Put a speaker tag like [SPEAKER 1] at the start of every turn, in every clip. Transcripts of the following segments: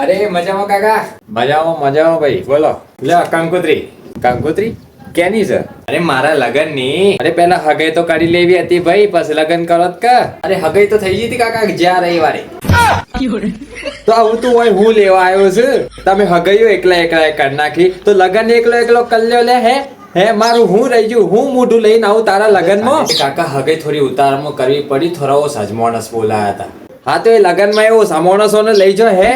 [SPEAKER 1] અરે મજામાં કાકા. મજામાં ભાઈ. બોલો. લે કંકોત્રી કેની છે? અરે મારા લગન ની. અરે પેલા હગાઈ તો કરી લેવી હતી ભાઈ, પછી લગન કરત કે. અરે હગાઈ તો થઈ ગઈ હતી કાકા જ્યાં રવિવારે. તો આવું તું હોય હું લેવા આવ્યો છું. તમે હગાઈઓ એકલા કરી નાખી તો લગન એકલો કરી લ્યો લે. હે મારું હું રહી ગયું, હું મોઢું લઈને આવું તારા લગનમાં? કાકા હગાઈ થોડી ઉતારમાં કરવી પડી, થોડા સજમાણસ બોલાયા હતા. હા તો એ લગન માં એવું સમોણસોને લઈ જો. હે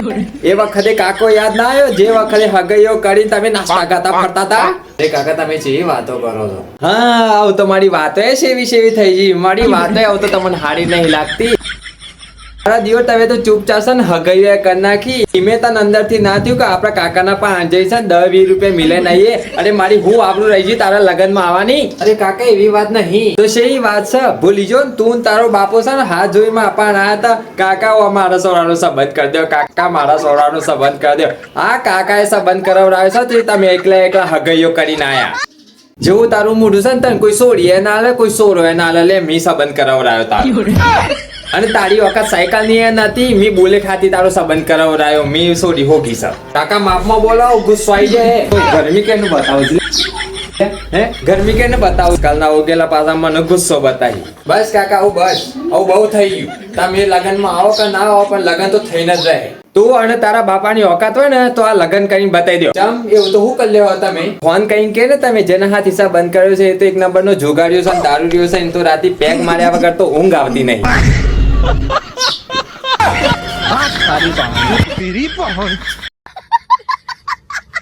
[SPEAKER 1] એ વખતે કાકો યાદ ના આવ્યો જે વખતે હગાઈઓ કરી તમે નાસ્તા ખાતા ફરતા હતા? અરે કાકા તમે જે વાતો કરો છો. હા આવું તો મારી વાતો સેવી થઈ ગઈ. મારી વાતો આવું તો તમને હારી નહીં લાગતી. મારા દિયો તમે તો ચૂપચાપ છે ને હગાઈઓ કરી નાખી. મેં તને અંદર થી ના થયું કે આપડા કાકાના પણ જઈ છે 10-20 રૂપિયા મિલે નહીં. અરે મારી હું આબરૂ રહી ગઈ તારા લગન માં આવવાની? અરે કાકા એવી વાત નહીં તો શેની વાત છે? ભૂલી જો ને તું તારો બાપો છે ને હાથ જોઈ માં આપા ના હતા. કાકા મારા સોરાનો સંબંધ કરી દો, કાકા મારા સોરાનો સંબંધ કરી દો. હા કાકા એ સંબંધ કરાવડાવ્યો છે તો તમે એકલા હગાઈઓ કરીને આયા. જેવું તારું મોઢું છે ને તને કોઈ સોડીએ ના લે, કોઈ સોરો ના લે. મી સંબંધ કરાવડાવ્યો તારો. અને તારી વખત સાયકલ ની નથી, મી બોલે ખાતી તારો સંબંધ કરાવડાયો. મી સોડી હોગી સર. કાકા માપમાં બોલાવો, ગુસ્સો આવી જાય. ગરમી કેનું બતાવું ગરમી કેને બતાવું? કાલના ઓગેલા પાછા મને ગુસ્સો બતાવી. બસ કાકા આવું બહુ થઈ ગયું. તમે લગન માં આવો કે ના આવો પણ લગન તો થઈને જ રહે. તું અને તારા બાપાની ઓકાત હોય ને તો આ લગન કરીને બતાવી દો. ચમ એવું તો હું કરી લેવા? તમે ફોન કરીને કે ને તમે જેના હાથ હિસાબ બંધ કર્યો છે એ તો એક નંબર નો જુગાડ્યો છે, દારૂ રહ્યો છે. તો રાતે પેક માર્યા વગર તો ઊંઘ આવતી નહીં.